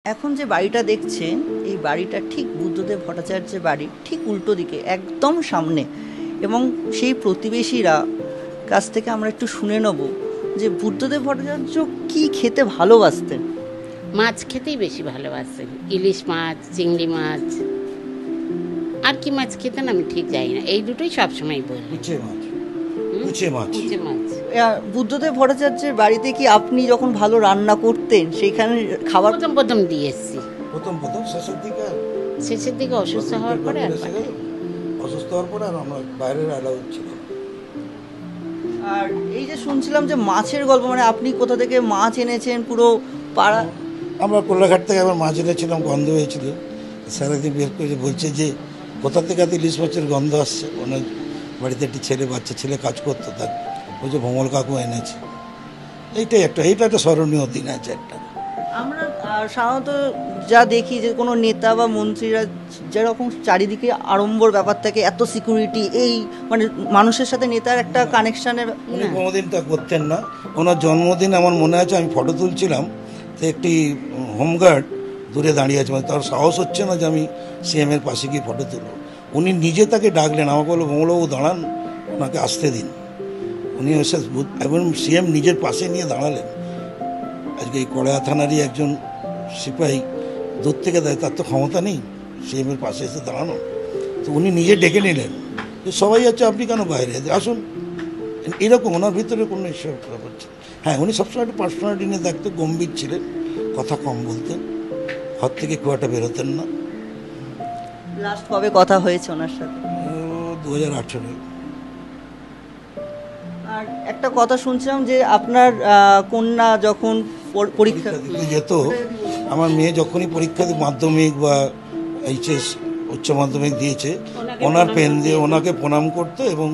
এখন যে বাড়িটা দেখছেন, এই বাড়িটা ঠিক বুদ্ধদেব ভট্টাচার্যের বাড়ির ঠিক উল্টো দিকে, একদম সামনে। এবং সেই প্রতিবেশীরা কাছ থেকে আমরা একটু শুনে নেব যে বুদ্ধদেব ভট্টাচার্য কি খেতে ভালোবাসতেন। মাছ খেতেই বেশি ভালোবাসেন, ইলিশ মাছ, চিংড়ি মাছ। আর কি মাছ খেতেন আমি ঠিক জানি না, এই দুটোই সবসময় বলি। কুচে মাছ, কুচে মাছ, কুচে মাছ। বুদ্ধদেব ভট্টাচার্যের বাড়িতে কি আপনি যখন ভালো রান্না করতেন সেইখানে খাবার প্রথম প্রথম দিয়ে এসছি, প্রথম শেষের দিকে অসুস্থ হওয়ার পরে আর পাঠাই। অসুস্থ হওয়ার পরে আর আমরা বাইরের অ্যালাউ ছিল। আর এই যে শুনছিলাম যে মাছের গল্প, মানে আপনি কোথা থেকে মাছ এনেছেন পুরো পাড়া? আমরা কোলাঘাট থেকে আবার মাছ এনেছিলাম, গন্ধ হয়েছিল। সারাদিন বের করে বলছে যে কোথা থেকে এত ইলিশ মাছের গন্ধ আসছে। ওনার বাড়িতে একটি বাচ্চা ছেলে কাজ করতো, তার ওই যে ভমল কাকু এনেছে। এইটা একটা স্মরণীয় দিন আছে একটা। আমরা সাধারণত যা দেখি যে কোনো নেতা বা মন্ত্রীরা যেরকম চারিদিকে আড়ম্বর ব্যাপার থাকে, এত সিকিউরিটি, এই মানে মানুষের সাথে নেতার একটা কানেকশনের। উনি কোনোদিন তা করতেন না। ওনার জন্মদিন আমার মনে আছে, আমি ফটো তুলছিলাম, তো একটি হোমগার্ড দূরে দাঁড়িয়ে আছে, মানে তার সাহস হচ্ছে না যে আমি সিএম এর পাশে গিয়ে ফটো তুলব। উনি নিজে তাকে ডাকলেন, আমাকে বললো ভমলবাবু দাঁড়ান, ওনাকে আসতে দিন। উনি এসে এবং সিএম নিজের পাশে নিয়ে দাঁড়ালেন। আজকে এই কড়াইয়া থানারই একজন সিপাহী দূর থেকে দেয়, তার তো ক্ষমতা নেই সিএমের পাশে এসে দাঁড়ানো, তো উনি নিজে ডেকে নিলেন যে সবাই আছে, আপনি কেন বাইরে আসুন। এরকম ওনার ভিতরে কোনো ঈশ্বর ব্যাপার ছিল। হ্যাঁ, উনি সবসময় একটা পার্সোনালিটি নিয়ে দেখতে গম্ভীর ছিলেন, কথা কম বলতেন, ঘর থেকে খুব একটা বেরোতেন না। লাস্ট কবে কথা হয়েছে ওনার সাথে? 2018। আর একটা কথা শুনছিলাম যে আপনার কন্যা যখন পরীক্ষা দিতে যেত, আমার মেয়ে যখনই পরীক্ষা মাধ্যমিক বা এইচএস উচ্চ মাধ্যমিক দিয়েছে, ওনার পেন দিয়ে ওনাকে প্রণাম করতো এবং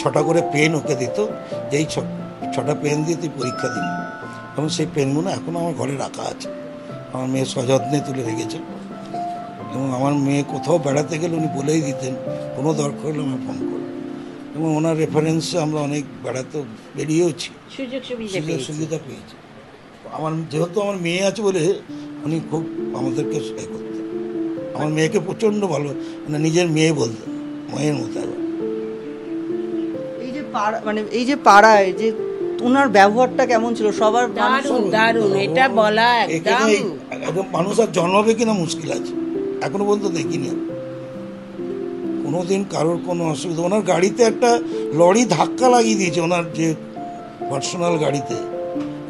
6টা করে পেন ওকে দিত, যেই 6টা পেন দিয়ে তুই পরীক্ষা দিবি। এবং সেই পেনগুলো এখনও আমার ঘরে রাখা আছে, আমার মেয়ে সযত্নে তুলে রেখেছে। এবং আমার মেয়ে কোথাও বেড়াতে গেলে উনি বলেই দিতেন, কোনো দরকার হলে আমার ফোন করো। এবং ওনার রেফারেন্সে আমরা অনেক বেড়াতে বেরিয়েওছি, সুযোগ সুবিধা পেয়েছি। যেহেতু আমার মেয়ে আছে বলে উনি খুব আমাদেরকে সহায় করতেন। আমার মেয়েকে প্রচণ্ড ভালো, মানে নিজের মেয়ে বলতেন, মায়ের মতো। এই যে পাড়ায় যে ওনার ব্যবহারটা কেমন ছিল সবার? দারুণ, এটা বলা একদম। মানুষ আর জন্মাবে কিনা মুশকিল আছে, এখনো পর্যন্ত দেখিনি কোনোদিন কারোর কোনো অসুবিধা। ওনার গাড়িতে একটা লরি ধাক্কা লাগিয়ে দিয়েছে, ওনার যে পার্সোনাল গাড়িতে।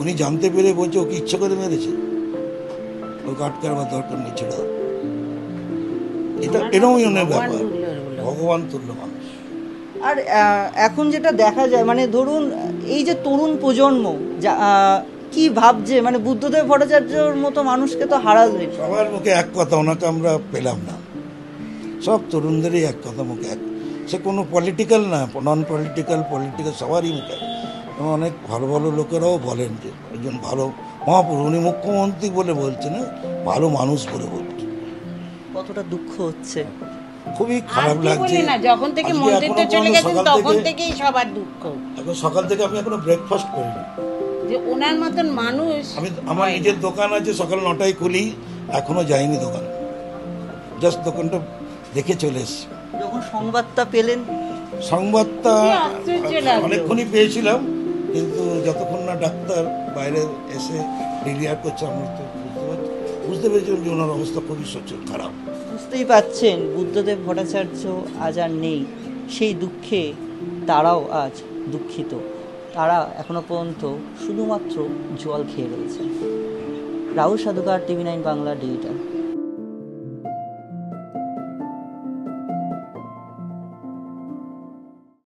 উনি জানতে পেরে বলছে ওকে ইচ্ছে করে মেরেছে, ওকে আটকাবার দরকার নেই, ছেড়ে দাও। এরকমই ওনার ব্যাপার, ভগবান তুল্য মানুষ। আর এখন যেটা দেখা যায়, মানে ধরুন এই যে তরুণ প্রজন্ম কি ভাবছে, মানে বুদ্ধদেব ভট্টাচার্যর মতো মানুষকে তো হারাবে। সবার মুখে এক কথা, ওনাকে আমরা পেলাম না। সব তরুণদেরই এক কথা, মুখে এক। সে কোনো পলিটিক্যাল না, নন পলিটিক্যাল, সবারই মুখে। এবং অনেক ভালো ভালো লোকেরাও বলেন যে একজন ভালো মহাপুরুষ। উনি মুখ্যমন্ত্রী বলে বলছে না, ভালো মানুষ বলে বলছে। কতটা দুঃখ হচ্ছে, খুবই খারাপ লাগছে। যখন থেকে মন্ত্রিত্বে চলে গেছেন তখন থেকেই সবার দুঃখ। এখন সকাল থেকে আমি এখনো ব্রেকফাস্ট করিনি, যে ওনার মতন মানুষ। আমার নিজের দোকান আছে, সকাল 9টায় খুলি, এখনো যাইনি দোকান, জাস্ট দোকানটা দেখে চলে এসছি। যখন সংবাদটা পেলেন? সংবাদটা অনেকক্ষণই পেয়েছিলাম, কিন্তু যতক্ষণ না ডাক্তার বাইরে এসে রিলিয়ার করছে, আমরা তো বুঝতে পেরেছিলাম যে ওনার অবস্থা খুবই খারাপ। বুঝতেই পাচ্ছেন বুদ্ধদেব ভট্টাচার্য আজ আর নেই, সেই দুঃখে তারাও আজ দুঃখিত। তারা এখনো পর্যন্ত শুধুমাত্র জল খেয়ে রয়েছে। Rahul Sadhukar, TV9 Bangla, digital.